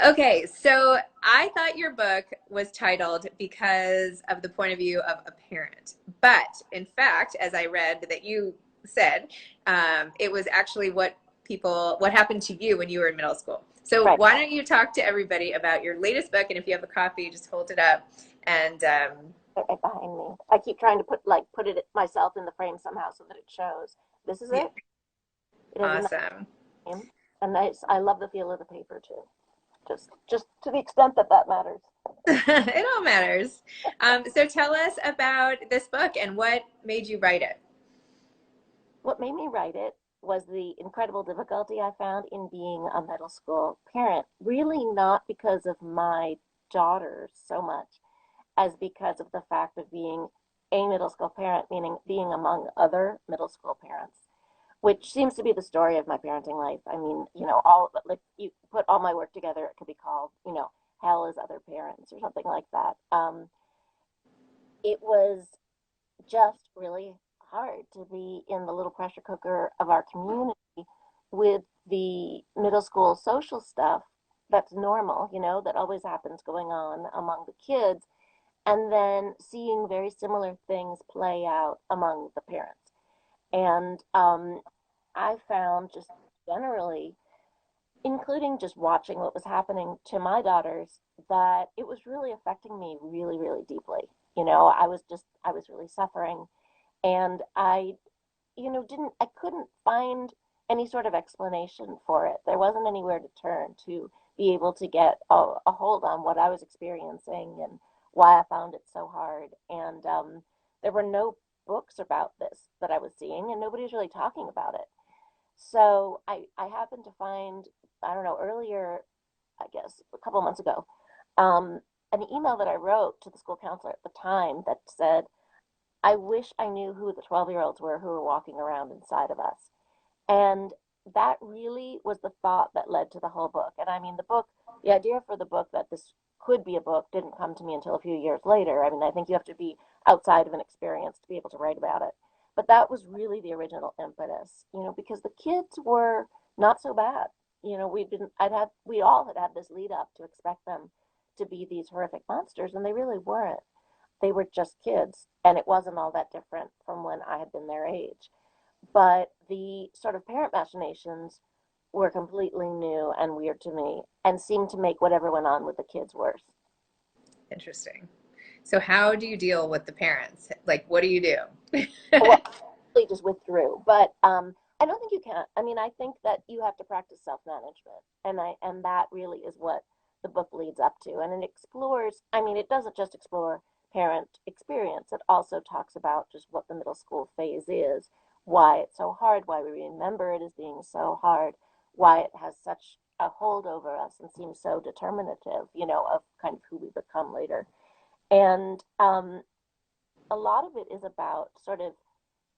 Okay, so I thought your book was titled because of the point of view of a parent. But in fact, as I read that you said, it was actually what happened to you when you were in middle school. So Right. why don't you talk to everybody about your latest book? And if you have a copy, just hold it up. And Right behind me. I keep trying to put it myself in the frame somehow so that it shows. This is yeah, it. It has a nice awesome. name. A nice. I love the feel of the paper too. Just to the extent that that matters. It all matters. So tell us about this book and what made you write it. What made me write it was the incredible difficulty I found in being a middle school parent. Really not because of my daughters so much as because of the fact of being a middle school parent, meaning being among other middle school parents, which seems to be the story of my parenting life. I mean, all like you put all my work together, it could be called, hell is other parents or something like that. It was just really hard to be in the little pressure cooker of our community with the middle school social stuff that's normal, that always happens going on among the kids, and then seeing very similar things play out among the parents. And I found just generally, including just watching what was happening to my daughters, that it was really affecting me really, really deeply. I was really suffering, and I couldn't find any sort of explanation for it. There wasn't anywhere to turn to be able to get a hold on what I was experiencing and why I found it so hard. And there were no books about this that I was seeing, and nobody was really talking about it. So I happened to find, I don't know, earlier, I guess, a couple months ago, um, an email that I wrote to the school counselor at the time that said, I wish I knew who the 12-year-olds were who were walking around inside of us. And that really was the thought that led to the whole book. And I mean, the idea for the book that this could be a book didn't come to me until a few years later. I mean, I think you have to be outside of an experience to be able to write about it. But that was really the original impetus, because the kids were not so bad. We all had this lead up to expect them to be these horrific monsters, and they really weren't. They were just kids, and it wasn't all that different from when I had been their age. But the sort of parent machinations were completely new and weird to me and seemed to make whatever went on with the kids worse. Interesting. So how do you deal with the parents? Like, what do you do? Well, I just withdrew, but I don't think you can. I mean, I think that you have to practice self-management, and that really is what the book leads up to. And it explores. I mean, it doesn't just explore parent experience. It also talks about just what the middle school phase is, why it's so hard, why we remember it as being so hard, why it has such a hold over us and seems so determinative, of kind of who we become later. And a lot of it is about sort of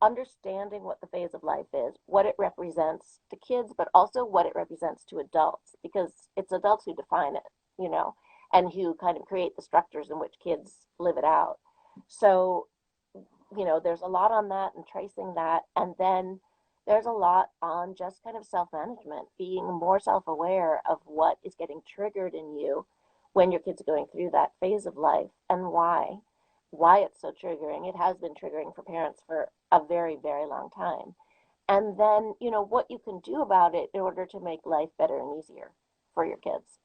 understanding what the phase of life is, what it represents to kids, but also what it represents to adults, because it's adults who define it, you know, and who kind of create the structures in which kids live it out. So, there's a lot on that and tracing that. And then there's a lot on just kind of self management, being more self aware of what is getting triggered in you when your kids are going through that phase of life and why it's so triggering. It has been triggering for parents for a very, very long time. And then, what you can do about it in order to make life better and easier for your kids.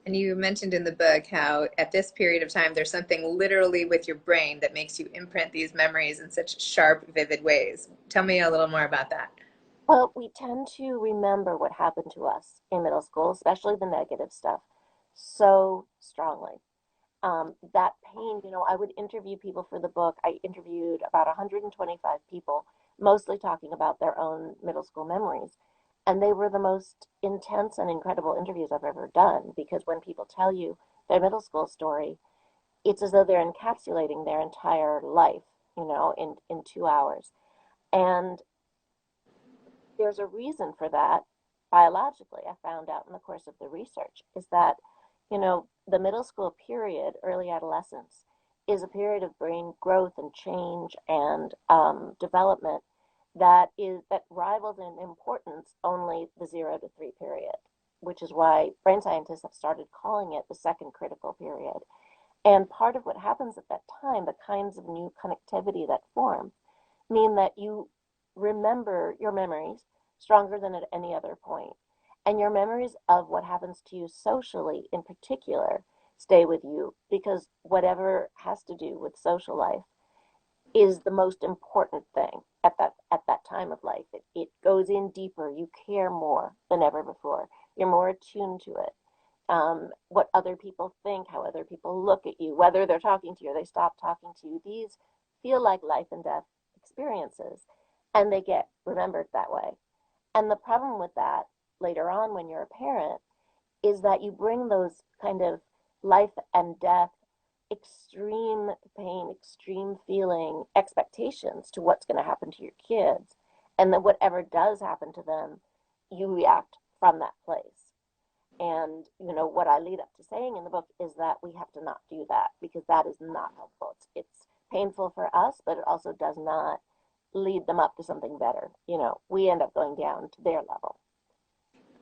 And you mentioned in the book how at this period of time, there's something literally with your brain that makes you imprint these memories in such sharp, vivid ways. Tell me a little more about that. Well, we tend to remember what happened to us in middle school, especially the negative stuff, so strongly. That pain, I would interview people for the book. I interviewed about 125 people, mostly talking about their own middle school memories. And they were the most intense and incredible interviews I've ever done, because when people tell you their middle school story, it's as though they're encapsulating their entire life, in 2 hours. And there's a reason for that biologically. I found out in the course of the research is that, the middle school period, early adolescence, is a period of brain growth and change and development that rivals in importance only the 0 to 3 period. which is why brain scientists have started calling it the second critical period. And part of what happens at that time, the kinds of new connectivity that form, mean that you remember your memories stronger than at any other point. And your memories of what happens to you socially in particular stay with you because whatever has to do with social life is the most important thing at that time of life. It goes in deeper. You care more than ever before. You're more attuned to it. What other people think, how other people look at you, whether they're talking to you or they stop talking to you. These feel like life and death experiences, and they get remembered that way. And the problem with that later on when you're a parent is that you bring those kind of life and death, extreme pain, extreme feeling expectations to what's going to happen to your kids. And then whatever does happen to them, you react from that place. And, what I lead up to saying in the book is that we have to not do that because that is not helpful. It's painful for us, but it also does not lead them up to something better. We end up going down to their level.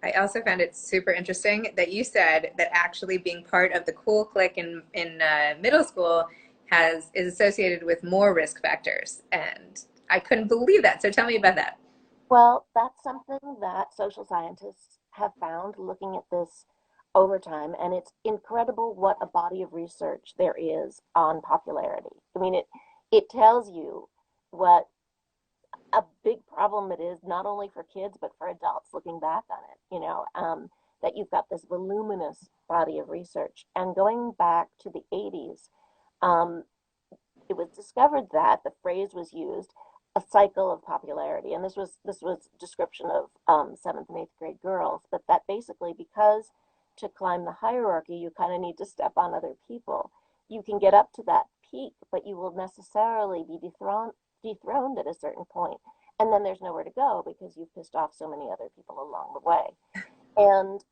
I also found it super interesting that you said that actually being part of the cool clique in middle school is associated with more risk factors, and I couldn't believe that. So tell me about that. Well, that's something that social scientists have found looking at this over time, and it's incredible what a body of research there is on popularity. I mean, it tells you what a big problem it is, not only for kids, but for adults looking back on it, that you've got this voluminous body of research. And going back to the 80s, um, it was discovered that the phrase was used, a cycle of popularity. And this was description of seventh and eighth grade girls, but that basically because to climb the hierarchy, you kind of need to step on other people. You can get up to that peak, but you will necessarily be dethroned at a certain point, and then there's nowhere to go because you've pissed off so many other people along the way. And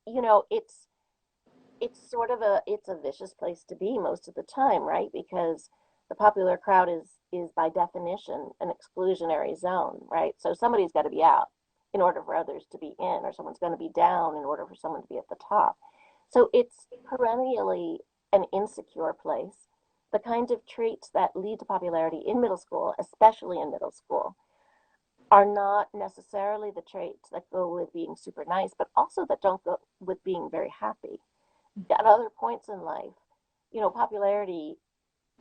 it's sort of a vicious place to be most of the time, right? Because the popular crowd is by definition an exclusionary zone, right? So somebody's got to be out in order for others to be in, or someone's going to be down in order for someone to be at the top. So it's perennially an insecure place. The kinds of traits that lead to popularity in middle school, especially in middle school, are not necessarily the traits that go with being super nice, but also that don't go with being very happy. At other points in life, popularity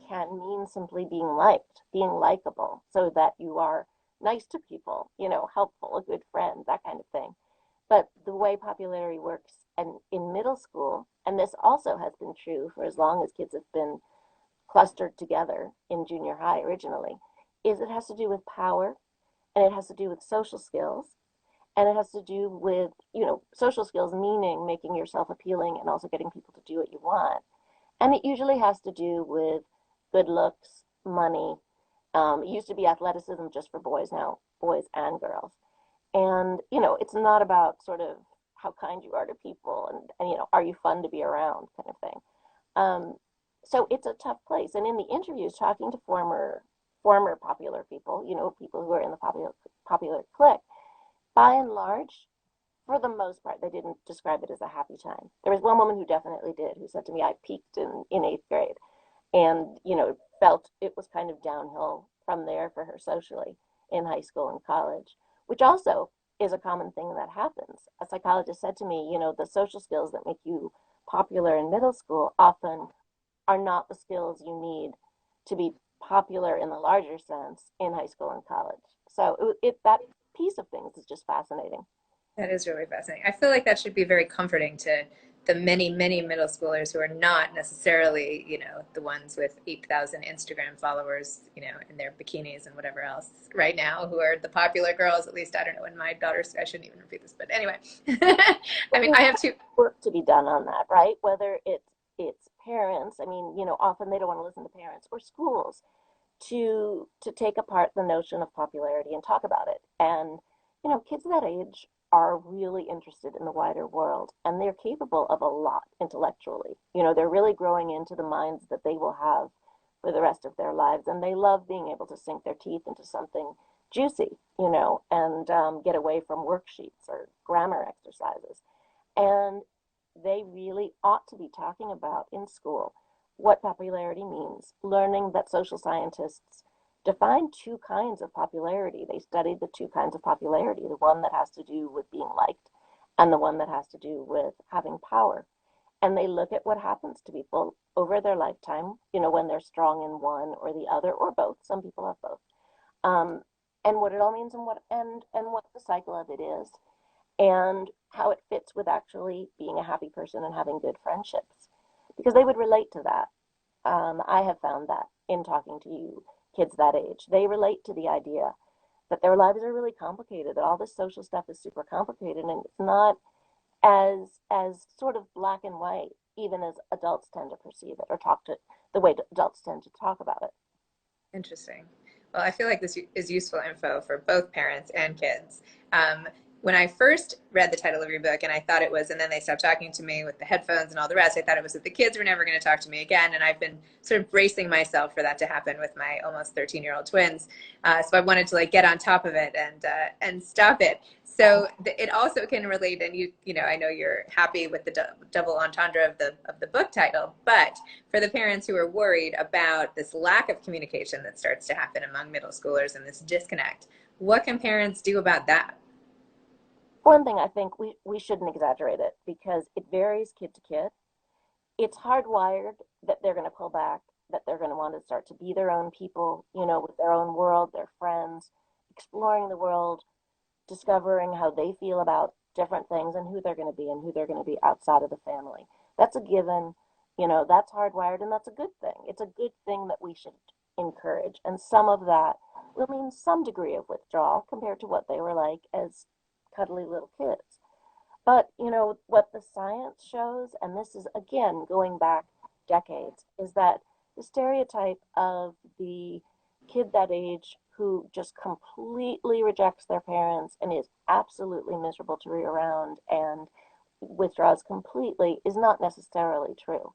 can mean simply being liked, being likable, so that you are nice to people, helpful, a good friend, that kind of thing. But the way popularity works and in middle school, and this also has been true for as long as kids have been clustered together in junior high originally, is it has to do with power and it has to do with social skills and it has to do with, social skills meaning making yourself appealing and also getting people to do what you want. And it usually has to do with good looks, money. It used to be athleticism just for boys, now boys and girls. And, it's not about sort of how kind you are to people and are you fun to be around kind of thing. Um, so it's a tough place. And in the interviews, talking to former popular people, people who are in the popular clique, by and large, for the most part, they didn't describe it as a happy time. There was one woman who definitely did, who said to me, I peaked in eighth grade and, felt it was kind of downhill from there for her socially in high school and college, which also is a common thing that happens. A psychologist said to me, the social skills that make you popular in middle school often are not the skills you need to be popular in the larger sense in high school and college. So that piece of things is just fascinating. That is really fascinating. I feel like that should be very comforting to the many, many middle schoolers who are not necessarily, the ones with 8,000 Instagram followers, in their bikinis and whatever else right now, who are the popular girls. At least I don't know. In my daughter's, I shouldn't even repeat this, but anyway, I mean, I have two. Work to be done on that, right? Whether it's parents. I mean, often they don't want to listen to parents or schools to take apart the notion of popularity and talk about it. And kids that age are really interested in the wider world and they're capable of a lot intellectually. They're really growing into the minds that they will have for the rest of their lives. And they love being able to sink their teeth into something juicy, and get away from worksheets or grammar exercises. And they really ought to be talking about in school what popularity means, learning that social scientists define two kinds of popularity. They studied the two kinds of popularity, the one that has to do with being liked and the one that has to do with having power. And they look at what happens to people over their lifetime, when they're strong in one or the other or both. Some people have both. Um, and what it all means and what the cycle of it is and how it fits with actually being a happy person and having good friendships. Because they would relate to that. I have found that in talking to you kids that age. They relate to the idea that their lives are really complicated, that all this social stuff is super complicated and it's not as sort of black and white, even as adults tend to perceive it or talk to the way adults tend to talk about it. Interesting. Well, I feel like this is useful info for both parents and kids. Um, when I first read the title of your book, and I thought it was, and then they stopped talking to me with the headphones and all the rest, I thought it was that the kids were never going to talk to me again. And I've been sort of bracing myself for that to happen with my almost 13-year-old twins. So I wanted to like get on top of it and stop it. So it also can relate, and I know you're happy with the double entendre of the book title, but for the parents who are worried about this lack of communication that starts to happen among middle schoolers and this disconnect, what can parents do about that? One thing I think we shouldn't exaggerate it because it varies kid to kid. It's hardwired that they're going to pull back, that they're going to want to start to be their own people, with their own world, their friends, exploring the world, discovering how they feel about different things and who they're going to be and who they're going to be outside of the family. That's a given, that's hardwired and that's a good thing. It's a good thing that we should encourage. And some of that will mean some degree of withdrawal compared to what they were like as cuddly little kids. But, what the science shows, and this is again going back decades, is that the stereotype of the kid that age who just completely rejects their parents and is absolutely miserable to be around and withdraws completely is not necessarily true.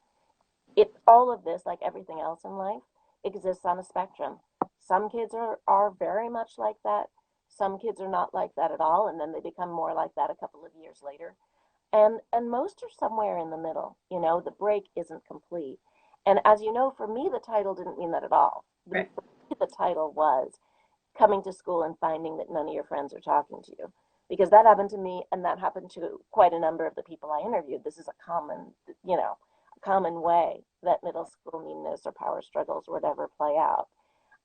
All of this, like everything else in life, exists on a spectrum. Some kids are very much like that. Some kids are not like that at all, and then they become more like that a couple of years later. And most are somewhere in the middle. The break isn't complete. And as you know, for me, the title didn't mean that at all. For Right. me, the title was coming to school and finding that none of your friends are talking to you. Because that happened to me, and that happened to quite a number of the people I interviewed. This is a common way that middle school meanness or power struggles or whatever play out.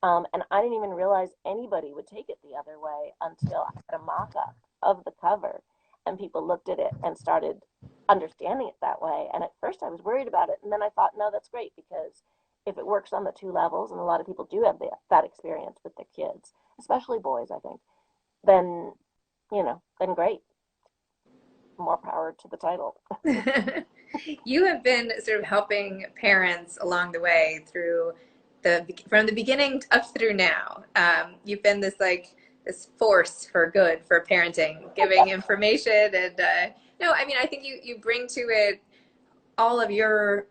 And I didn't even realize anybody would take it the other way until I had a mock up of the cover and people looked at it and started understanding it that way. And at first I was worried about it. And then I thought, no, that's great because if it works on the two levels, and a lot of people do have that experience with their kids, especially boys, I think, then, then great. More power to the title. You have been sort of helping parents along the way through from the beginning up through now. You've been this force for good for parenting, giving information and no, I mean I think you bring to it all of your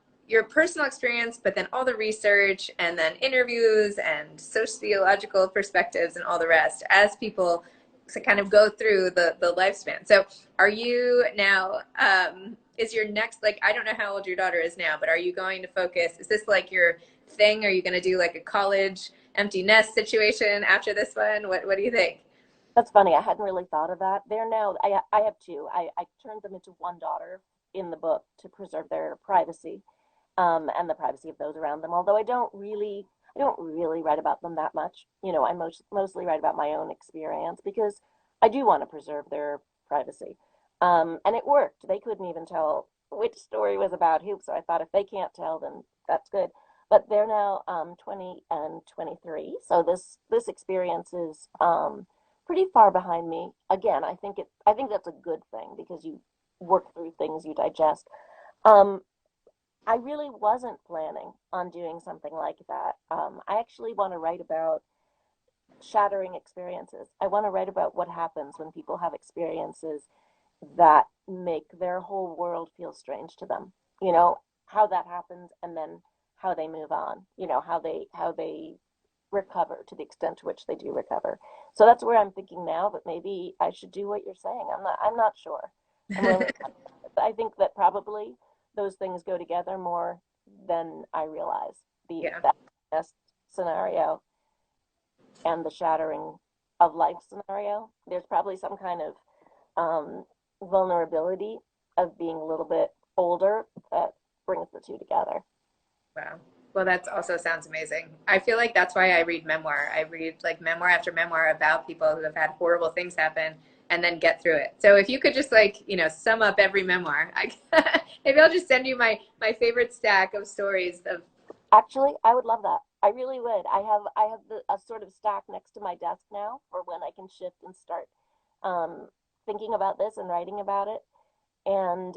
personal experience, but then all the research and then interviews and sociological perspectives and all the rest as people to kind of go through the lifespan. So are you now, is your next, like, I don't know how old your daughter is now, but are you going to focus, is this like your thing? Are you going to do like a college empty nest situation after this one? What do you think? That's funny. I hadn't really thought of that. They're now, I have two. I turned them into one daughter in the book to preserve their privacy, and the privacy of those around them. Although I don't really write about them that much. I mostly write about my own experience because I do want to preserve their privacy. And it worked. They couldn't even tell which story was about who. So I thought if they can't tell, then that's good. But they're now 20 and 23. So this experience is pretty far behind me. Again, I think that's a good thing because you work through things you digest. Um, I really wasn't planning on doing something like that. I actually want to write about shattering experiences. I want to write about what happens when people have experiences that make their whole world feel strange to them. How that happens and then how they move on. How they recover to the extent to which they do recover. So that's where I'm thinking now, but maybe I should do what you're saying. I'm not sure. I'm really I think that probably those things go together more than I realize. Yeah. That nest scenario and the shattering of life scenario. There's probably some kind of um, vulnerability of being a little bit older that brings the two together. Wow. Well, that also sounds amazing. I feel like that's why I read memoir. I read like memoir after memoir about people who have had horrible things happen and then get through it. So if you could just like, sum up every memoir, maybe I'll just send you my favorite stack of stories of. Actually, I would love that. I really would. I have a sort of stack next to my desk now for when I can shift and start um, thinking about this and writing about it. And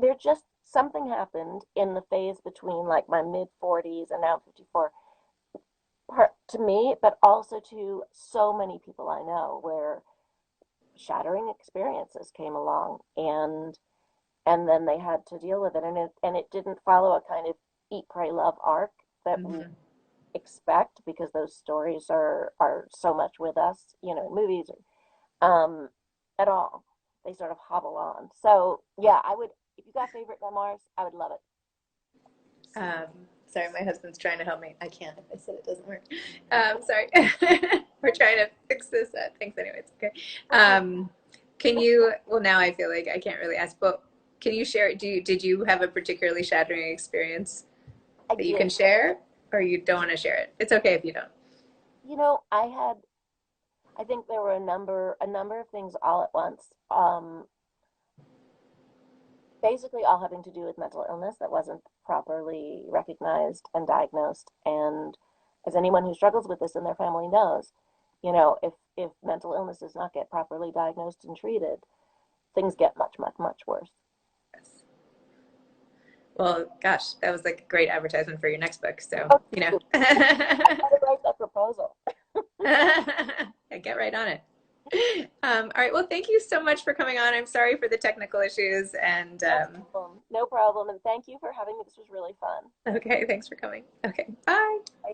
there just something happened in the phase between like my mid 40s and now 54 to me, but also to so many people I know where shattering experiences came along and then they had to deal with it and it didn't follow a kind of eat pray love arc that we Mhm. expect because those stories are so much with us, in movies um at all. They sort of hobble on. So yeah, I would, if you got favorite memoirs, I would love it. Um, Sorry, my husband's trying to help me. I can't if I said it doesn't work. Sorry. We're trying to fix this. Thanks anyway. It's okay. Um, can you, well, now I feel like I can't really ask, but can you share, did you have a particularly shattering experience I that you did. can share or you don't want to share it? It's okay if you don't. I think there were a number of things all at once. Basically all having to do with mental illness that wasn't properly recognized and diagnosed. And as anyone who struggles with this in their family knows, if mental illness does not get properly diagnosed and treated, things get much, much, much worse. Yes. Well, gosh, that was like a great advertisement for your next book. So, Oh, I gotta write that proposal. Yeah, get right on it. All right. Well, thank you so much for coming on. I'm sorry for the technical issues. And No problem. No problem. And thank you for having me. This was really fun. okay, thanks for coming. Okay, bye. Bye.